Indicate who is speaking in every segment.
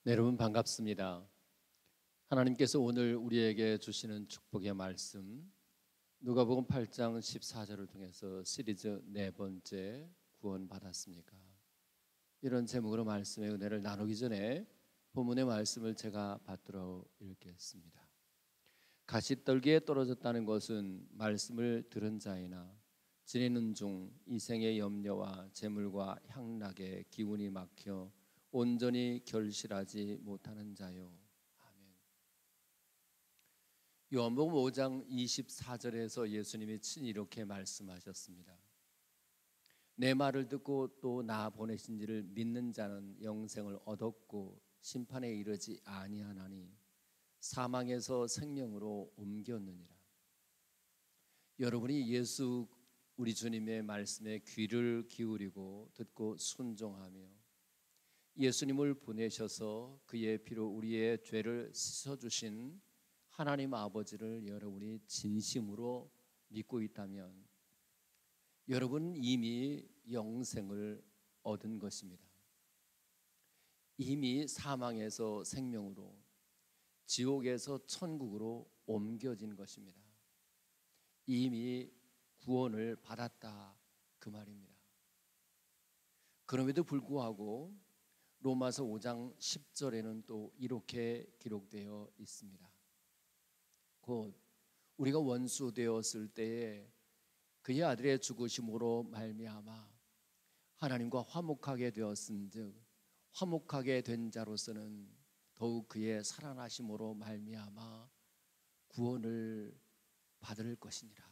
Speaker 1: 네, 여러분 반갑습니다. 하나님께서 오늘 우리에게 주시는 축복의 말씀 누가복음 8장 14절을 통해서 시리즈 네 번째 구원받았습니까? 이런 제목으로 말씀의 은혜를 나누기 전에 본문의 말씀을 제가 받들어 읽겠습니다. 가시떨기에 떨어졌다는 것은 말씀을 들은 자이나 지내는 중 이생의 염려와 재물과 향락에 기운이 막혀 온전히 결실하지 못하는 자요. 아멘. 요한복음 5장 24절에서 예수님이 친히 이렇게 말씀하셨습니다. 내 말을 듣고 또 나 보내신 이를 믿는 자는 영생을 얻었고 심판에 이르지 아니하나니 사망에서 생명으로 옮겼느니라. 여러분이 예수 우리 주님의 말씀에 귀를 기울이고 듣고 순종하며 예수님을 보내셔서 그의 피로 우리의 죄를 씻어주신 하나님 아버지를 여러분이 진심으로 믿고 있다면 여러분은 이미 영생을 얻은 것입니다. 이미 사망에서 생명으로, 지옥에서 천국으로 옮겨진 것입니다. 이미 구원을 받았다 그 말입니다. 그럼에도 불구하고 로마서 5장 10절에는 또 이렇게 기록되어 있습니다. 곧 우리가 원수 되었을 때에 그의 아들의 죽으심으로 말미암아 하나님과 화목하게 되었은즉 화목하게 된 자로서는 더욱 그의 살아나심으로 말미암아 구원을 받을 것이니라.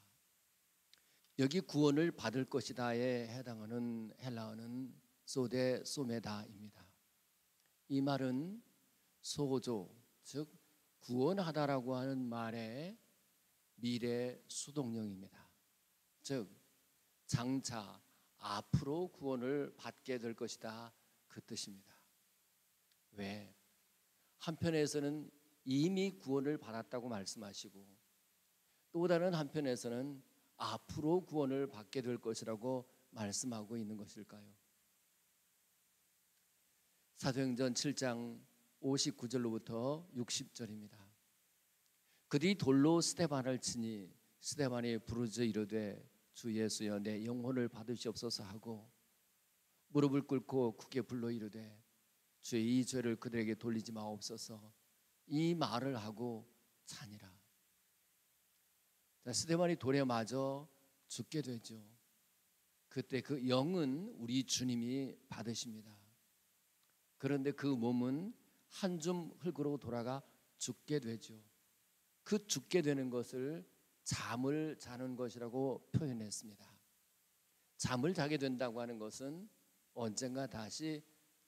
Speaker 1: 여기 구원을 받을 것이다에 해당하는 헬라어는 소데 소메다입니다. 이 말은 소조, 즉 구원하다라고 하는 말의 미래 수동형입니다. 즉 장차 앞으로 구원을 받게 될 것이다 그 뜻입니다. 왜? 한편에서는 이미 구원을 받았다고 말씀하시고 또 다른 한편에서는 앞으로 구원을 받게 될 것이라고 말씀하고 있는 것일까요? 사도행전 7장 59절로부터 60절입니다. 그들이 돌로 스데반을 치니 스데반이 부르짖어 이르되 주 예수여 내 영혼을 받으시옵소서 하고 무릎을 꿇고 굳게 불러 이르되 주의 이 죄를 그들에게 돌리지 마옵소서 이 말을 하고 자니라. 스데반이 돌에 맞아 죽게 되죠. 그때 그 영은 우리 주님이 받으십니다. 그런데 그 몸은 한 줌 흙으로 돌아가 죽게 되죠. 그 죽게 되는 것을 잠을 자는 것이라고 표현했습니다. 잠을 자게 된다고 하는 것은 언젠가 다시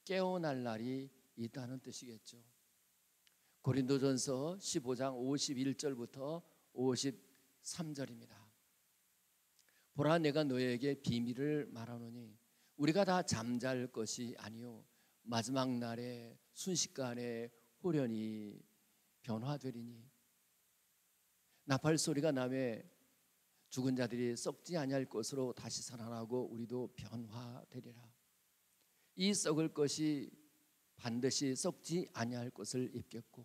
Speaker 1: 깨어날 날이 있다는 뜻이겠죠. 고린도전서 15장 51절부터 53절입니다. 보라 내가 너에게 비밀을 말하노니 우리가 다 잠잘 것이 아니요 마지막 날에 순식간에 호련히 변화되리니 나팔 소리가 나매 죽은 자들이 썩지 아니할 것으로 다시 살아나고 우리도 변화되리라. 이 썩을 것이 반드시 썩지 아니할 것을 입겠고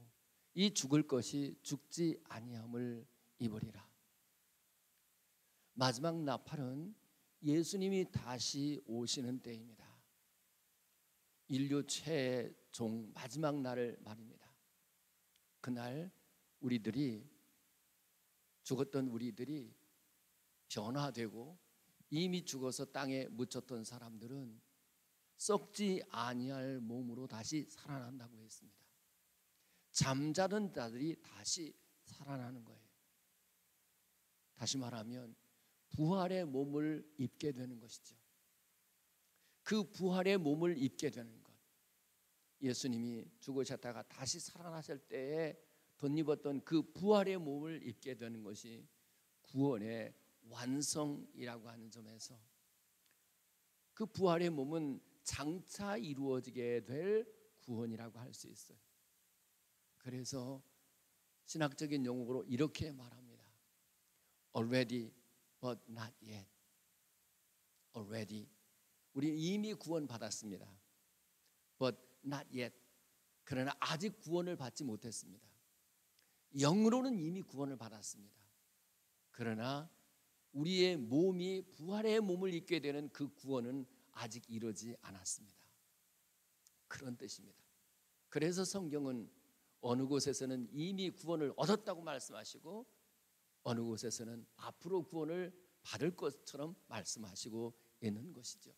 Speaker 1: 이 죽을 것이 죽지 아니함을 입으리라. 마지막 나팔은 예수님이 다시 오시는 때입니다. 인류 최종 마지막 날을 말입니다. 그날 우리들이 죽었던 우리들이 변화되고 이미 죽어서 땅에 묻혔던 사람들은 썩지 아니할 몸으로 다시 살아난다고 했습니다. 잠자던 자들이 다시 살아나는 거예요. 다시 말하면 부활의 몸을 입게 되는 것이죠. 그 부활의 몸을 입게 되는 것. 예수님이 죽으셨다가 다시 살아나실 때에 덧입었던 그 부활의 몸을 입게 되는 것이 구원의 완성이라고 하는 점에서 그 부활의 몸은 장차 이루어지게 될 구원이라고 할 수 있어요. 그래서 신학적인 용어로 이렇게 말합니다. Already but not yet. Already. 우리 이미 구원 받았습니다. But not yet. 그러나 아직 구원을 받지 못했습니다. 영으로는 이미 구원을 받았습니다. 그러나 우리의 몸이 부활의 몸을 입게 되는 그 구원은 아직 이루어지지 않았습니다. 그런 뜻입니다. 그래서 성경은 어느 곳에서는 이미 구원을 얻었다고 말씀하시고 어느 곳에서는 앞으로 구원을 받을 것처럼 말씀하시고 있는 것이죠.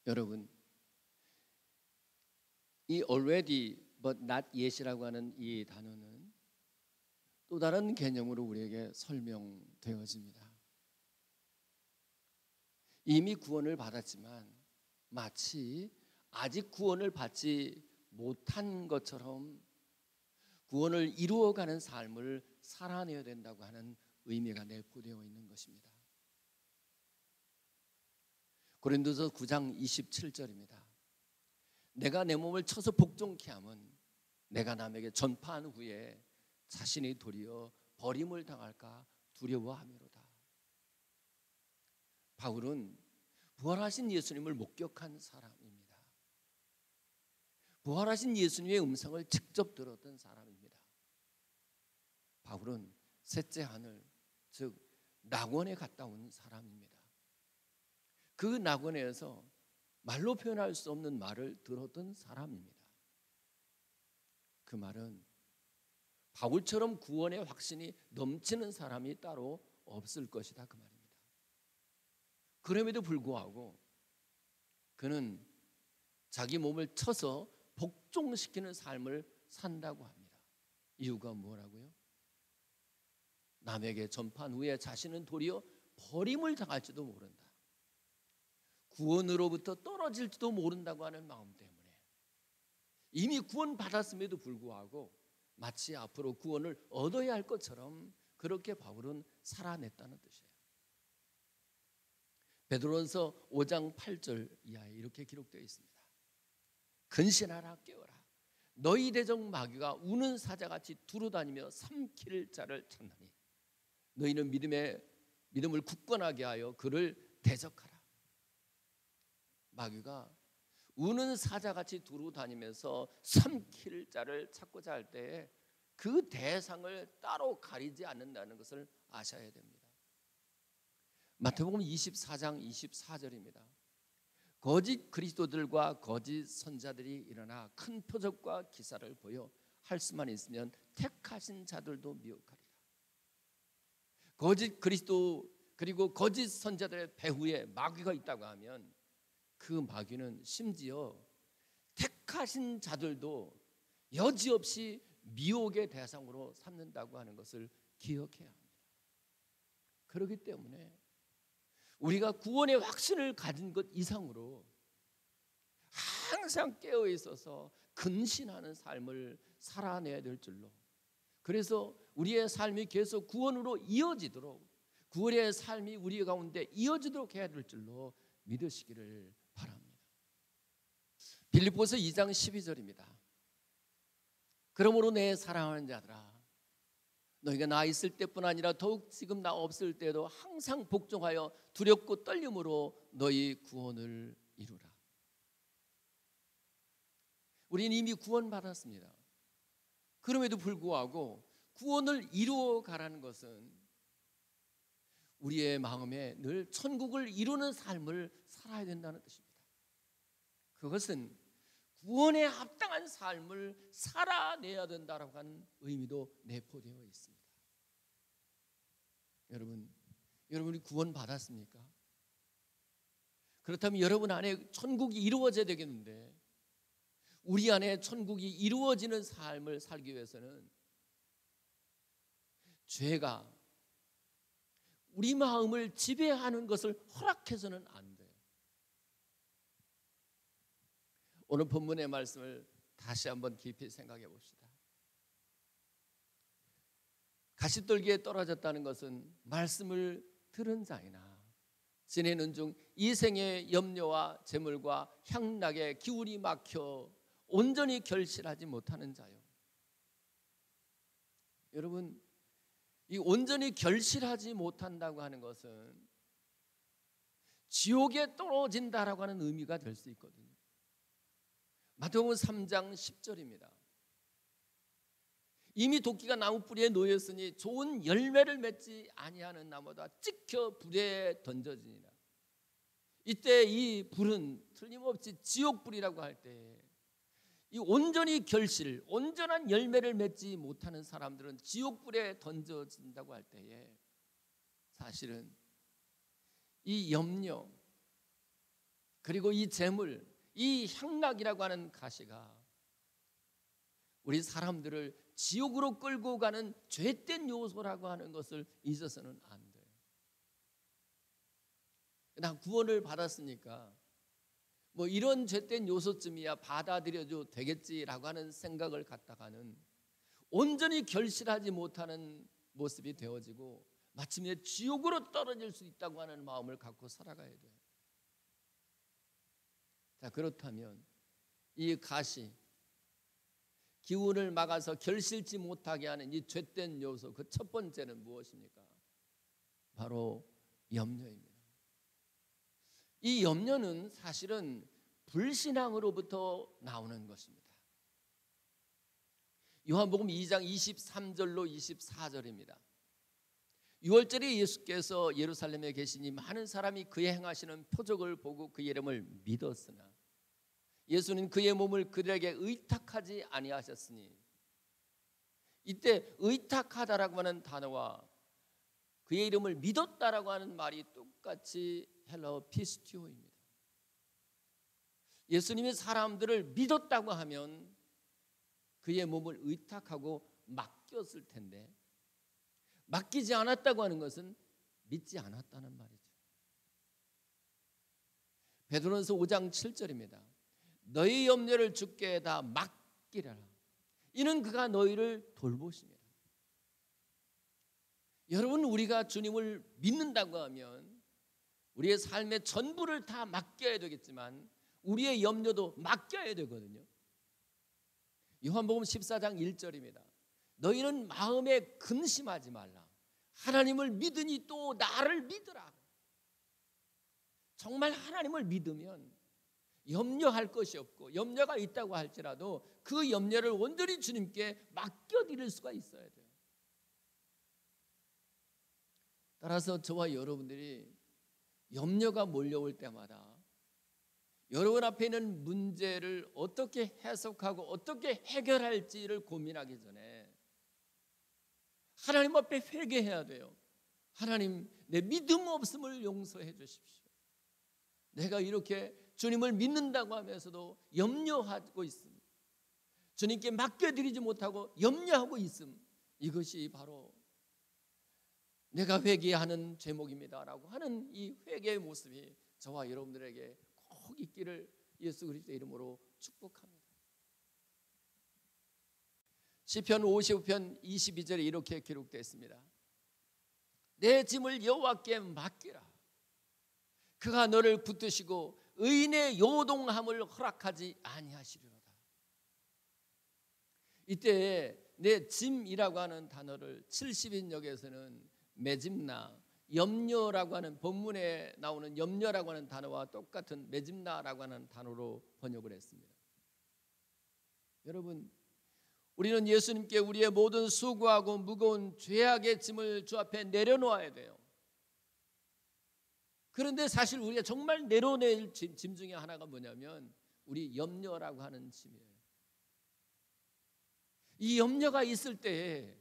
Speaker 1: 여러분, 이 already but not yet이라고 하는 이 단어는 또 다른 개념으로 우리에게 설명되어집니다. 이미 구원을 받았지만 마치 아직 구원을 받지 못한 것처럼 구원을 이루어가는 삶을 살아내야 된다고 하는 의미가 내포되어 있는 것입니다. 고린도서 9장 27절입니다. 내가 내 몸을 쳐서 복종케 함은 내가 남에게 전파한 후에 자신이 도리어 버림을 당할까 두려워함이로다. 바울은 부활하신 예수님을 목격한 사람입니다. 부활하신 예수님의 음성을 직접 들었던 사람입니다. 바울은 셋째 하늘, 즉 낙원에 갔다 온 사람입니다. 그 낙원에서 말로 표현할 수 없는 말을 들었던 사람입니다. 그 말은 바울처럼 구원의 확신이 넘치는 사람이 따로 없을 것이다, 그 말입니다. 그럼에도 불구하고 그는 자기 몸을 쳐서 복종시키는 삶을 산다고 합니다. 이유가 뭐라고요? 남에게 전파한 후에 자신은 도리어 버림을 당할지도 모른다. 구원으로부터 떨어질지도 모른다고 하는 마음 때문에 이미 구원 받았음에도 불구하고 마치 앞으로 구원을 얻어야 할 것처럼 그렇게 바울은 살아냈다는 뜻이에요. 베드로전서 5장 8절 이하에 이렇게 기록되어 있습니다. 근신하라, 깨어라. 너희 대적 마귀가 우는 사자같이 두루다니며 삼킬 자를 찾나니 너희는 믿음을 굳건하게 하여 그를 대적하라. 마귀가 우는 사자같이 두루다니면서 삼킬 자를 찾고자 할 때에 그 대상을 따로 가리지 않는다는 것을 아셔야 됩니다. 마태복음 24장 24절입니다. 거짓 그리스도들과 거짓 선자들이 일어나 큰 표적과 기사를 보여 할 수만 있으면 택하신 자들도 미혹하리라. 거짓 그리스도 그리고 거짓 선자들의 배후에 마귀가 있다고 하면 그 마귀는 심지어 택하신 자들도 여지없이 미혹의 대상으로 삼는다고 하는 것을 기억해야 합니다. 그렇기 때문에 우리가 구원의 확신을 가진 것 이상으로 항상 깨어 있어서 근신하는 삶을 살아내야 될 줄로, 그래서 우리의 삶이 계속 구원으로 이어지도록, 구원의 삶이 우리 가운데 이어지도록 해야 될 줄로 믿으시기를 바랍니다. 빌립보서 2장 12절입니다. 그러므로 내 사랑하는 자들아, 너희가 나 있을 때뿐 아니라 더욱 지금 나 없을 때도 항상 복종하여 두렵고 떨림으로 너희 구원을 이루라. 우리는 이미 구원받았습니다. 그럼에도 불구하고 구원을 이루어 가라는 것은 우리의 마음에 늘 천국을 이루는 삶을 살아야 된다는 뜻입니다. 그것은 구원에 합당한 삶을 살아내야 된다라고 하는 의미도 내포되어 있습니다. 여러분이 구원 받았습니까? 그렇다면 여러분 안에 천국이 이루어져야 되겠는데, 우리 안에 천국이 이루어지는 삶을 살기 위해서는 죄가 우리 마음을 지배하는 것을 허락해서는 안 돼요. 오늘 본문의 말씀을 다시 한번 깊이 생각해 봅시다. 가시떨기에 떨어졌다는 것은 말씀을 들은 자이나 지내는 중 이생의 염려와 재물과 향락에 기운이 막혀 온전히 결실하지 못하는 자요. 여러분, 이 온전히 결실하지 못한다고 하는 것은 지옥에 떨어진다라고 하는 의미가 될 수 있거든요. 마태복음 3장 10절입니다. 이미 도끼가 나무 뿌리에 놓였으니 좋은 열매를 맺지 아니하는 나무다 찍혀 불에 던져지니라. 이때 이 불은 틀림없이 지옥불이라고 할 때 이 온전히 결실, 온전한 열매를 맺지 못하는 사람들은 지옥불에 던져진다고 할 때에 사실은 이 염려 그리고 이 재물, 이 향락이라고 하는 가시가 우리 사람들을 지옥으로 끌고 가는 죄된 요소라고 하는 것을 잊어서는 안 돼요. 나 구원을 받았으니까 뭐 이런 죄된 요소쯤이야 받아들여도 되겠지라고 하는 생각을 갖다가는 온전히 결실하지 못하는 모습이 되어지고 마침내 지옥으로 떨어질 수 있다고 하는 마음을 갖고 살아가야 돼요. 자, 그렇다면 이 가시, 기운을 막아서 결실치 못하게 하는 이 죄된 요소, 그 첫 번째는 무엇입니까? 바로 염려입니다. 이 염려는 사실은 불신앙으로부터 나오는 것입니다. 요한복음 2장 23절로 24절입니다. 6월절에 예수께서 예루살렘에 계시니 많은 사람이 그의 행하시는 표적을 보고 그의 이름을 믿었으나 예수는 그의 몸을 그들에게 의탁하지 아니하셨으니, 이때 의탁하다라고 하는 단어와 그의 이름을 믿었다라고 하는 말이 똑같이 헬라어 피스티오입니다. 예수님이 사람들을 믿었다고 하면 그의 몸을 의탁하고 맡겼을 텐데, 맡기지 않았다고 하는 것은 믿지 않았다는 말이죠. 베드로전서 5장 7절입니다. 너희 염려를 주께 다 맡기라. 이는 그가 너희를 돌보심이라. 여러분, 우리가 주님을 믿는다고 하면 우리의 삶의 전부를 다 맡겨야 되겠지만 우리의 염려도 맡겨야 되거든요. 요한복음 14장 1절입니다. 너희는 마음에 근심하지 말라. 하나님을 믿으니 또 나를 믿으라. 정말 하나님을 믿으면 염려할 것이 없고, 염려가 있다고 할지라도 그 염려를 온전히 주님께 맡겨드릴 수가 있어야 돼요. 따라서 저와 여러분들이 염려가 몰려올 때마다 여러분 앞에 있는 문제를 어떻게 해석하고 어떻게 해결할지를 고민하기 전에 하나님 앞에 회개해야 돼요. 하나님, 내 믿음 없음을 용서해 주십시오. 내가 이렇게 주님을 믿는다고 하면서도 염려하고 있음, 주님께 맡겨드리지 못하고 염려하고 있음, 이것이 바로 내가 회개하는 제목입니다라고 하는 이 회개의 모습이 저와 여러분들에게 꼭 있기를 예수 그리스도의 이름으로 축복합니다. 시편 55편 22절에 이렇게 기록되어 있습니다. 내 짐을 여호와께 맡기라. 그가 너를 붙드시고 의인의 요동함을 허락하지 아니하시리로다. 이때 내 짐이라고 하는 단어를 70인역에서는 메집나, 염려라고 하는, 본문에 나오는 염려라고 하는 단어와 똑같은 메집나라고 하는 단어로 번역을 했습니다. 여러분, 우리는 예수님께 우리의 모든 수고하고 무거운 죄악의 짐을 주 앞에 내려놓아야 돼요. 그런데 사실 우리가 정말 내려낼 짐 중에 하나가 뭐냐면 우리 염려라고 하는 짐이에요. 이 염려가 있을 때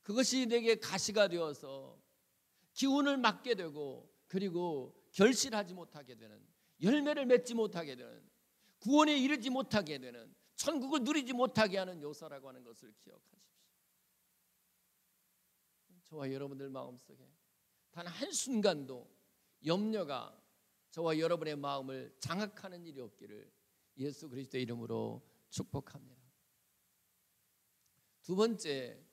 Speaker 1: 그것이 내게 가시가 되어서 기운을 막게 되고, 그리고 결실하지 못하게 되는, 열매를 맺지 못하게 되는, 구원에 이르지 못하게 되는, 천국을 누리지 못하게 하는 요소라고 하는 것을 기억하십시오. 저와 여러분들 마음속에 단 한순간도 염려가 저와 여러분의 마음을 장악하는 일이 없기를 예수 그리스도의 이름으로 축복합니다. 두 번째,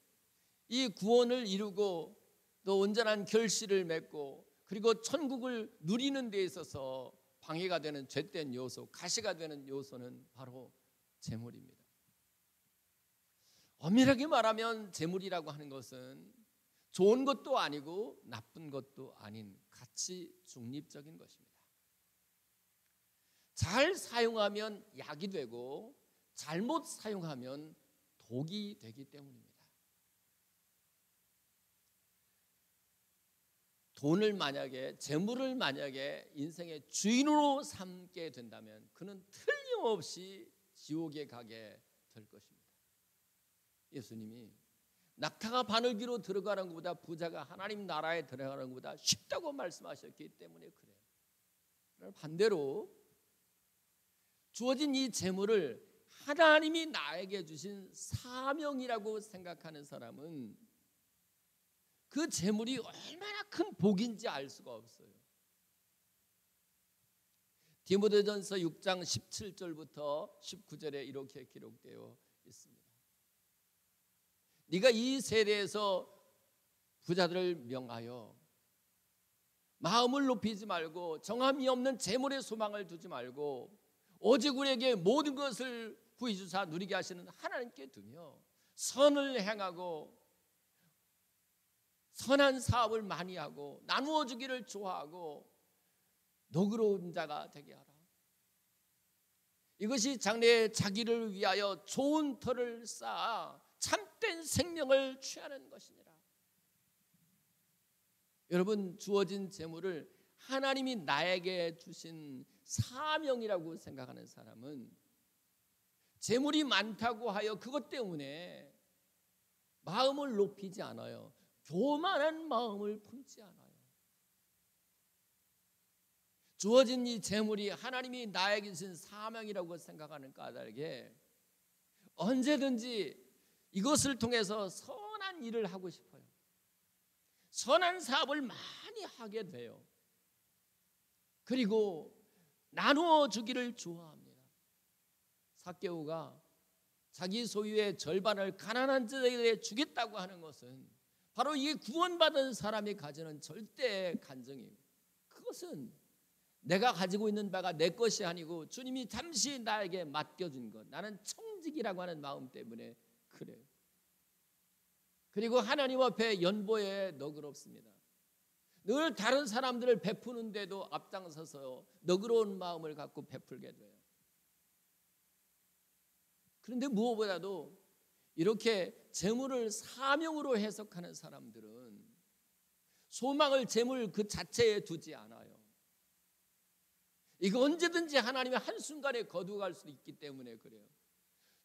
Speaker 1: 이 구원을 이루고 또 온전한 결실을 맺고 그리고 천국을 누리는 데 있어서 방해가 되는 죄된 요소, 가시가 되는 요소는 바로 재물입니다. 엄밀하게 말하면 재물이라고 하는 것은 좋은 것도 아니고 나쁜 것도 아닌 가치 중립적인 것입니다. 잘 사용하면 약이 되고 잘못 사용하면 독이 되기 때문입니다. 돈을 만약에, 재물을 만약에 인생의 주인으로 삼게 된다면 그는 틀림없이 지옥에 가게 될 것입니다. 예수님이 낙타가 바늘귀로 들어가는 것보다 부자가 하나님 나라에 들어가는 것보다 쉽다고 말씀하셨기 때문에 그래요. 반대로 주어진 이 재물을 하나님이 나에게 주신 사명이라고 생각하는 사람은 그 재물이 얼마나 큰 복인지 알 수가 없어요. 디모데전서 6장 17절부터 19절에 이렇게 기록되어 있습니다. 네가 이 세대에서 부자들을 명하여 마음을 높이지 말고 정함이 없는 재물의 소망을 두지 말고 오직 우리에게 모든 것을 구해주사 누리게 하시는 하나님께 두며 선을 행하고 선한 사업을 많이 하고 나누어 주기를 좋아하고 너그러운 자가 되게 하라. 이것이 장래에 자기를 위하여 좋은 터를 쌓아 참된 생명을 취하는 것이니라. 여러분, 주어진 재물을 하나님이 나에게 주신 사명이라고 생각하는 사람은 재물이 많다고 하여 그것 때문에 마음을 높이지 않아요. 교만한 마음을 품지 않아요. 주어진 이 재물이 하나님이 나에게 주신 사명이라고 생각하는 까닭에 언제든지 이것을 통해서 선한 일을 하고 싶어요. 선한 사업을 많이 하게 돼요. 그리고 나누어 주기를 좋아합니다. 삭개오가 자기 소유의 절반을 가난한 자에게 주겠다고 하는 것은 바로 이 구원받은 사람이 가지는 절대의 간증입니다. 그것은 내가 가지고 있는 바가 내 것이 아니고 주님이 잠시 나에게 맡겨준 것, 나는 청직이라고 하는 마음 때문에 그래요. 그리고 하나님 앞에 연보에 너그럽습니다. 늘 다른 사람들을 베푸는데도 앞장서서 너그러운 마음을 갖고 베풀게 돼요. 그런데 무엇보다도 이렇게 재물을 사명으로 해석하는 사람들은 소망을 재물 그 자체에 두지 않아요. 이거 언제든지 하나님이 한순간에 거두어 갈 수 있기 때문에 그래요.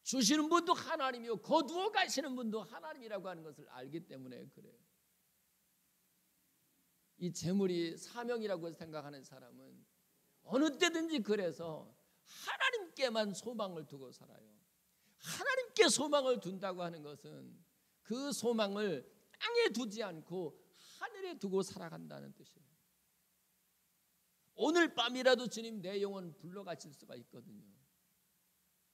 Speaker 1: 주시는 분도 하나님이요 거두어 가시는 분도 하나님이라고 하는 것을 알기 때문에 그래요. 이 재물이 사명이라고 생각하는 사람은 어느 때든지 그래서 하나님께만 소망을 두고 살아요. 하나님께 소망을 둔다고 하는 것은 그 소망을 땅에 두지 않고 하늘에 두고 살아간다는 뜻이에요. 오늘 밤이라도 주님 내 영혼 불러가실 수가 있거든요.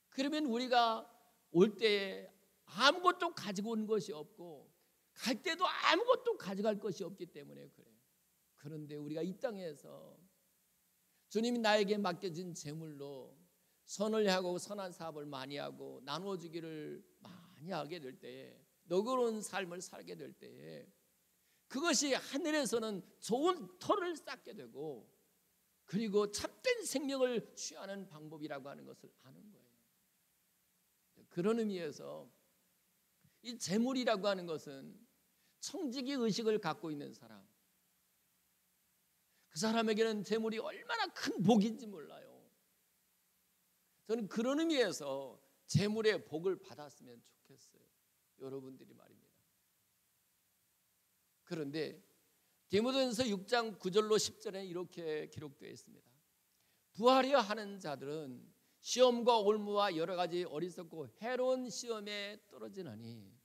Speaker 1: 그러면 우리가 올 때에 아무것도 가지고 온 것이 없고 갈 때도 아무것도 가져갈 것이 없기 때문에 그래요. 그런데 우리가 이 땅에서 주님이 나에게 맡겨진 재물로 선을 하고 선한 사업을 많이 하고 나누어 주기를 많이 하게 될 때에 너그러운 삶을 살게 될 때에 그것이 하늘에서는 좋은 터를 쌓게 되고 그리고 참된 생명을 취하는 방법이라고 하는 것을 아는 거예요. 그런 의미에서 이 재물이라고 하는 것은 청지기 의식을 갖고 있는 사람, 그 사람에게는 재물이 얼마나 큰 복인지 몰라요. 저는 그런 의미에서 재물의 복을 받았으면 좋겠어요. 여러분들이 말입니다. 그런데 디모데전서 6장 9절로 10절에 이렇게 기록되어 있습니다. 부하려 하는 자들은 시험과 올무와 여러 가지 어리석고 해로운 시험에 떨어지나니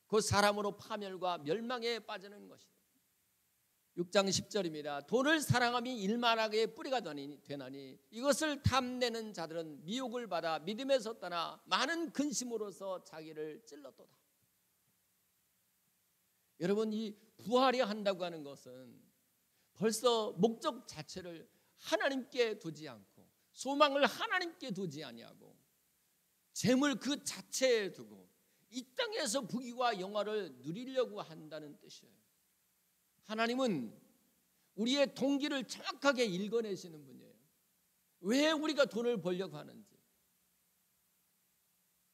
Speaker 1: 그 사람으로 파멸과 멸망에 빠지는 것이다. 6장 10절입니다. 돈을 사랑함이 일만하게 뿌리가 되나니 이것을 탐내는 자들은 미혹을 받아 믿음에서 떠나 많은 근심으로서 자기를 찔렀도다. 여러분, 이 부하려 한다고 하는 것은 벌써 목적 자체를 하나님께 두지 않고 소망을 하나님께 두지 아니하고 재물 그 자체에 두고 이 땅에서 부귀와 영화를 누리려고 한다는 뜻이에요. 하나님은 우리의 동기를 정확하게 읽어내시는 분이에요. 왜 우리가 돈을 벌려고 하는지,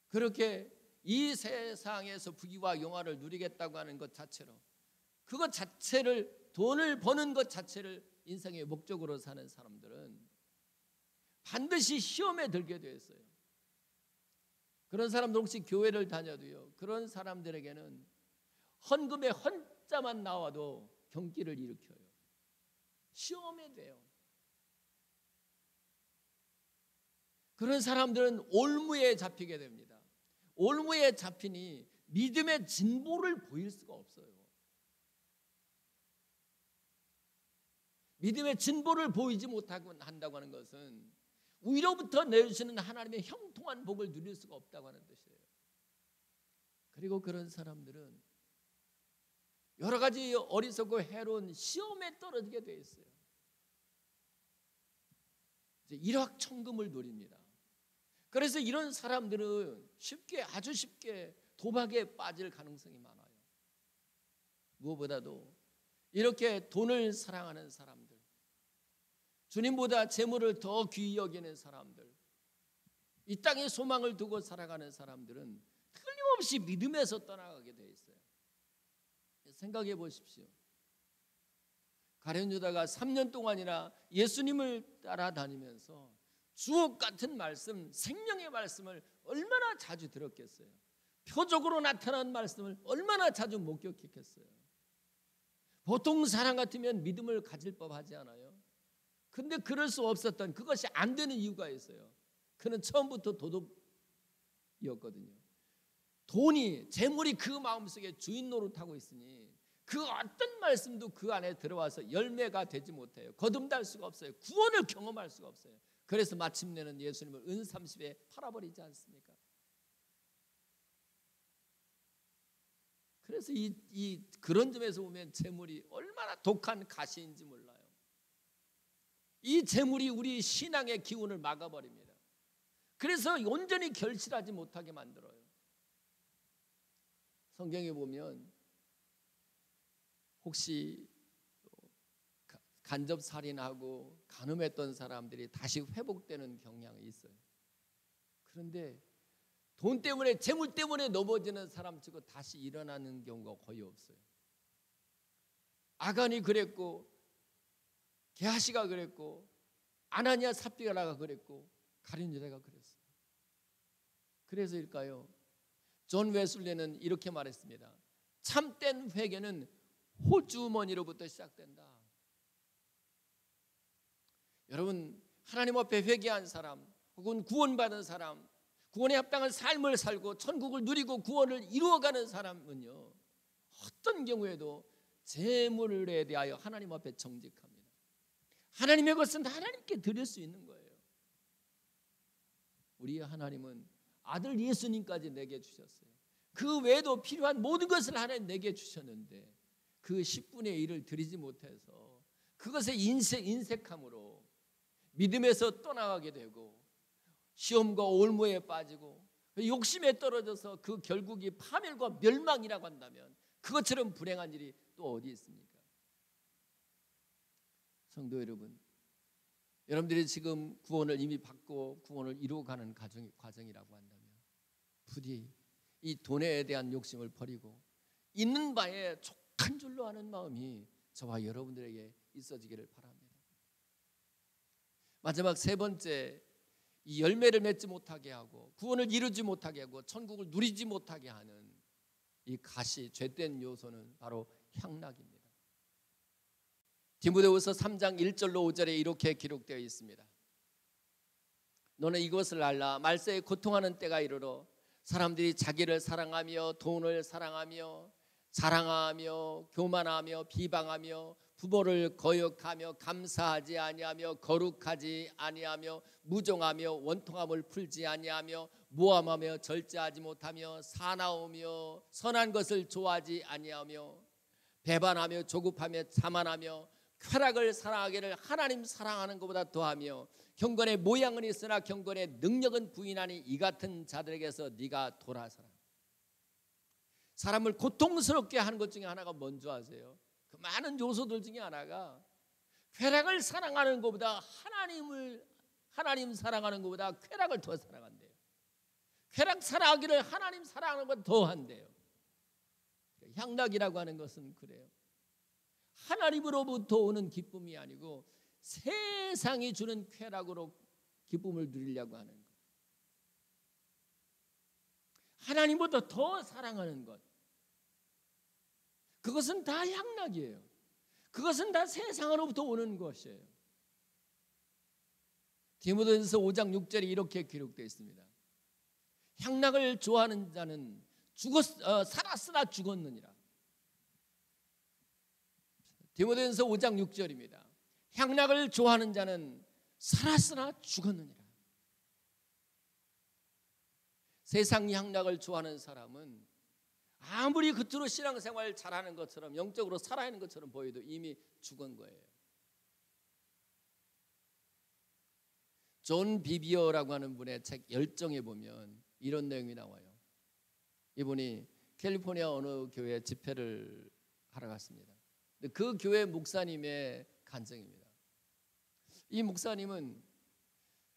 Speaker 1: 그렇게 이 세상에서 부귀와 영화를 누리겠다고 하는 것 자체로, 그것 자체를, 돈을 버는 것 자체를 인생의 목적으로 사는 사람들은 반드시 시험에 들게 되어 있어요. 그런 사람들 혹시 교회를 다녀도요, 그런 사람들에게는 헌금의 헌자만 나와도 경기를 일으켜요. 시험에 돼요. 그런 사람들은 올무에 잡히게 됩니다. 올무에 잡히니 믿음의 진보를 보일 수가 없어요. 믿음의 진보를 보이지 못하고 한다고 하는 것은 위로부터 내주시는 하나님의 형통한 복을 누릴 수가 없다고 하는 뜻이에요. 그리고 그런 사람들은 여러 가지 어리석고 해로운 시험에 떨어지게 돼 있어요. 이제 일확천금을 노립니다. 그래서 이런 사람들은 아주 쉽게 도박에 빠질 가능성이 많아요. 무엇보다도 이렇게 돈을 사랑하는 사람들, 주님보다 재물을 더 귀히 여기는 사람들, 이 땅에 소망을 두고 살아가는 사람들은 틀림없이 믿음에서 떠나가게 돼 있어요. 생각해 보십시오. 가룟 유다가 3년 동안이나 예수님을 따라다니면서 주옥 같은 말씀, 생명의 말씀을 얼마나 자주 들었겠어요. 표적으로 나타난 말씀을 얼마나 자주 목격했겠어요. 보통 사람 같으면 믿음을 가질 법하지 않아요? 근데 그럴 수 없었던, 그것이 안 되는 이유가 있어요. 그는 처음부터 도둑이었거든요. 돈이, 재물이 그 마음속에 주인 노릇하고 있으니 그 어떤 말씀도 그 안에 들어와서 열매가 되지 못해요. 거듭날 수가 없어요. 구원을 경험할 수가 없어요. 그래서 마침내는 예수님을 은 30에 팔아버리지 않습니까? 그래서 그런 점에서 보면 재물이 얼마나 독한 가시인지 몰라요. 이 재물이 우리 신앙의 기운을 막아버립니다. 그래서 온전히 결실하지 못하게 만들어요. 성경에 보면 혹시 간접살인하고 간음했던 사람들이 다시 회복되는 경향이 있어요. 그런데 돈 때문에, 재물 때문에 넘어지는 사람 치고 다시 일어나는 경우가 거의 없어요. 아간이 그랬고, 게하시가 그랬고, 아나니아 삽비라가 그랬고, 가룟 유다가 그랬어요. 그래서일까요? 존 웨슬리는 이렇게 말했습니다. 참된 회개는 호주머니로부터 시작된다. 여러분, 하나님 앞에 회개한 사람, 혹은 구원받은 사람, 구원에 합당한 삶을 살고 천국을 누리고 구원을 이루어가는 사람은요, 어떤 경우에도 재물에 대하여 하나님 앞에 정직합니다. 하나님의 것은 하나님께 드릴 수 있는 거예요. 우리 하나님은 아들 예수님까지 내게 주셨어요. 그 외에도 필요한 모든 것을 하나님 내게 주셨는데 그 10분의 1을 드리지 못해서 그것에 인색함으로 믿음에서 떠나가게 되고 시험과 올무에 빠지고 욕심에 떨어져서 그 결국이 파멸과 멸망이라고 한다면 그것처럼 불행한 일이 또 어디 있습니까? 성도 여러분, 여러분들이 지금 구원을 이미 받고 구원을 이루어가는 과정이라고 한다면 부디 이 돈에 대한 욕심을 버리고 있는 바에 족한 줄로 아는 마음이 저와 여러분들에게 있어지기를 바랍니다. 마지막 세 번째, 이 열매를 맺지 못하게 하고 구원을 이루지 못하게 하고 천국을 누리지 못하게 하는 이 가시, 죄된 요소는 바로 향락입니다. 디모데후서 3장 1절로 5절에 이렇게 기록되어 있습니다. 너는 이것을 알라. 말세에 고통하는 때가 이르러 사람들이 자기를 사랑하며 돈을 사랑하며 자랑하며 교만하며 비방하며 부모를 거역하며 감사하지 아니하며 거룩하지 아니하며 무정하며 원통함을 풀지 아니하며 모함하며 절제하지 못하며 사나우며 선한 것을 좋아하지 아니하며 배반하며 조급하며 자만하며 쾌락을 사랑하기를 하나님 사랑하는 것보다 더하며 경건의 모양은 있으나 경건의 능력은 부인하니 이 같은 자들에게서 네가 돌아서라. 사람을 고통스럽게 하는 것 중에 하나가 뭔지 아세요? 그 많은 요소들 중에 하나가 쾌락을 사랑하는 것보다 하나님 사랑하는 것보다 쾌락을 더 사랑한대요. 쾌락 사랑하기를 하나님 사랑하는 것보다 더한대요. 향락이라고 하는 것은 그래요. 하나님으로부터 오는 기쁨이 아니고 세상이 주는 쾌락으로 기쁨을 누리려고 하는 것. 하나님보다 더 사랑하는 것. 그것은 다 향락이에요. 그것은 다 세상으로부터 오는 것이에요. 디모데전서 5장 6절에 이렇게 기록되어 있습니다. 향락을 좋아하는 자는 살았으나 죽었느니라. 디모데전서 5장 6절입니다. 향락을 좋아하는 자는 살았으나 죽었느니라. 세상 향락을 좋아하는 사람은 아무리 겉으로 신앙생활 잘하는 것처럼 영적으로 살아있는 것처럼 보여도 이미 죽은 거예요. 존 비비어라고 하는 분의 책 열정에 보면 이런 내용이 나와요. 이분이 캘리포니아 어느 교회에 집회를 하러 갔습니다. 그 교회 목사님의 간증입니다. 이 목사님은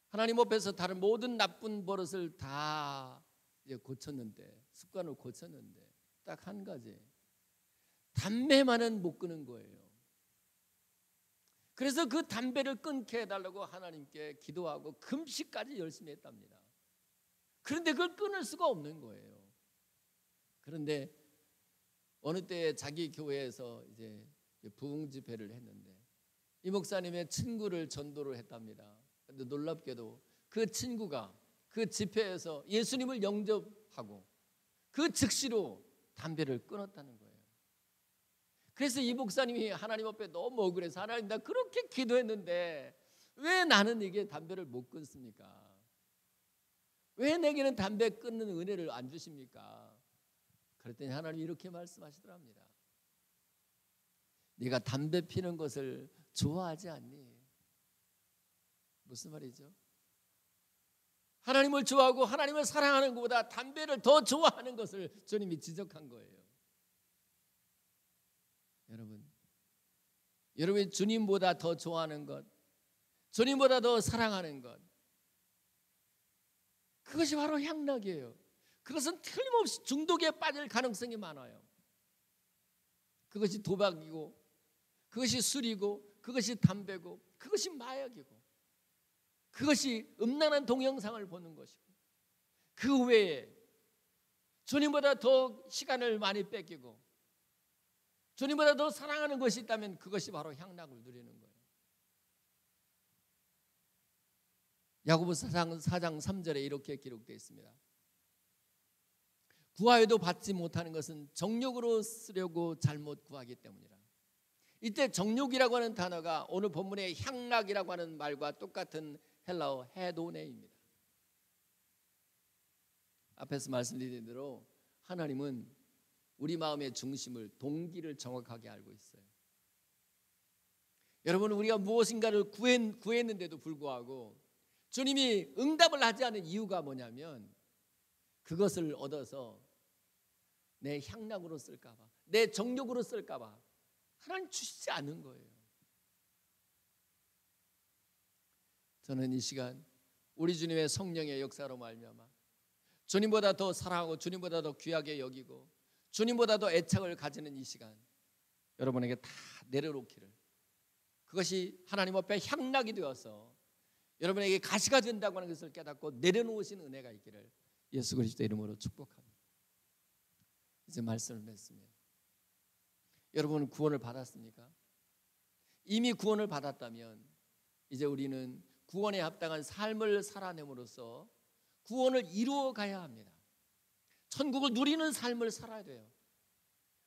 Speaker 1: 하나님 앞에서 다른 모든 나쁜 버릇을 다 이제 고쳤는데, 습관을 고쳤는데 딱 한 가지, 담배만은 못 끊는 거예요. 그래서 그 담배를 끊게 해달라고 하나님께 기도하고 금식까지 열심히 했답니다. 그런데 그걸 끊을 수가 없는 거예요. 그런데 어느 때 자기 교회에서 이제 부흥 집회를 했는데 이 목사님의 친구를 전도를 했답니다. 그런데 놀랍게도 그 친구가 그 집회에서 예수님을 영접하고 그 즉시로 담배를 끊었다는 거예요. 그래서 이 목사님이 하나님 앞에 너무 억울해서, 하나님, 나 그렇게 기도했는데 왜 나는 이게 담배를 못 끊습니까? 왜 내게는 담배 끊는 은혜를 안 주십니까? 그랬더니 하나님이 이렇게 말씀하시더랍니다. 네가 담배 피는 것을 좋아하지 않니? 무슨 말이죠? 하나님을 좋아하고 하나님을 사랑하는 것보다 담배를 더 좋아하는 것을 주님이 지적한 거예요. 여러분이 주님보다 더 좋아하는 것, 주님보다 더 사랑하는 것, 그것이 바로 향락이에요. 그것은 틀림없이 중독에 빠질 가능성이 많아요. 그것이 도박이고, 그것이 술이고, 그것이 담배고, 그것이 마약이고, 그것이 음란한 동영상을 보는 것이고, 그 외에 주님보다 더 시간을 많이 뺏기고 주님보다 더 사랑하는 것이 있다면 그것이 바로 향락을 누리는 거예요. 야고보서 4장 3절에 이렇게 기록되어 있습니다. 구하여도 받지 못하는 것은 정욕으로 쓰려고 잘못 구하기 때문이라. 이때 정욕이라고 하는 단어가 오늘 본문의 향락이라고 하는 말과 똑같은 헬라어 헤도네입니다. 앞에서 말씀드린 대로 하나님은 우리 마음의 중심을, 동기를 정확하게 알고 있어요. 여러분, 우리가 무엇인가를 구했는데도 불구하고 주님이 응답을 하지 않은 이유가 뭐냐면 그것을 얻어서 내 향락으로 쓸까 봐, 내 정욕으로 쓸까 봐 하나님 주시지 않는 거예요. 저는 이 시간 우리 주님의 성령의 역사로 말미암아 주님보다 더 사랑하고 주님보다 더 귀하게 여기고 주님보다 더 애착을 가지는 이 시간 여러분에게 다 내려놓기를, 그것이 하나님 앞에 향락이 되어서 여러분에게 가시가 된다고 하는 것을 깨닫고 내려놓으신 은혜가 있기를 예수 그리스도 이름으로 축복합니다. 이제 말씀을 맺습니다. 여러분은 구원을 받았습니까? 이미 구원을 받았다면 이제 우리는 구원에 합당한 삶을 살아냄으로써 구원을 이루어 가야 합니다. 천국을 누리는 삶을 살아야 돼요.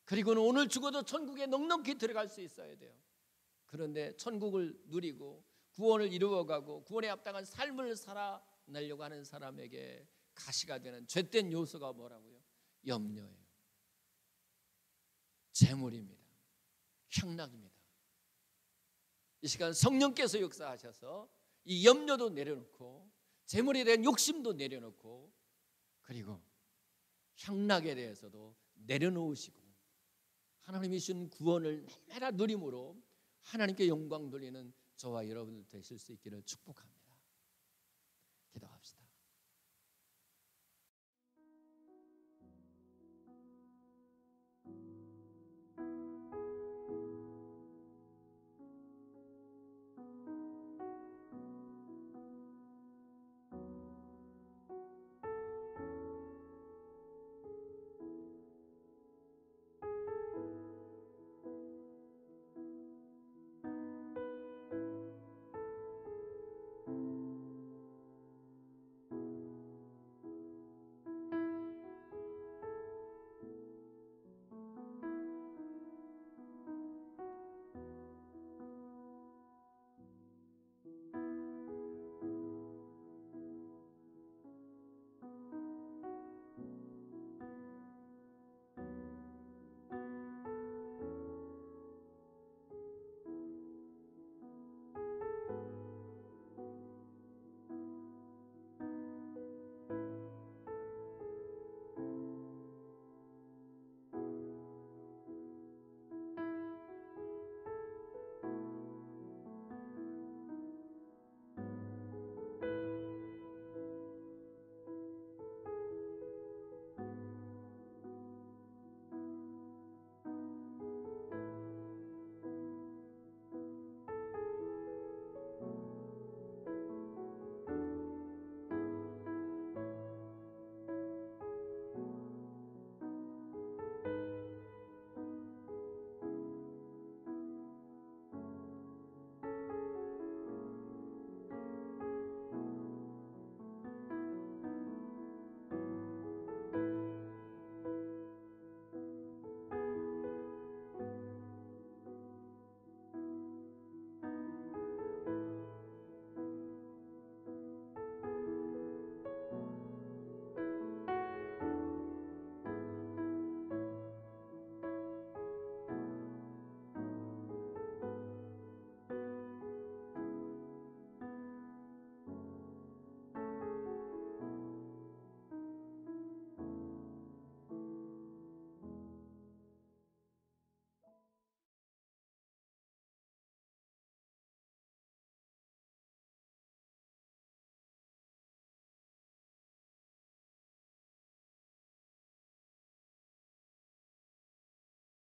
Speaker 1: 그리고는 오늘 죽어도 천국에 넉넉히 들어갈 수 있어야 돼요. 그런데 천국을 누리고 구원을 이루어가고 구원에 합당한 삶을 살아내려고 하는 사람에게 가시가 되는 죄된 요소가 뭐라고요? 염려예요. 재물입니다. 향락입니다. 이 시간 성령께서 역사하셔서 이 염려도 내려놓고 재물에 대한 욕심도 내려놓고 그리고 향락에 대해서도 내려놓으시고 하나님이 주신 구원을 날마다 누림으로 하나님께 영광 돌리는 저와 여러분들 되실 수 있기를 축복합니다.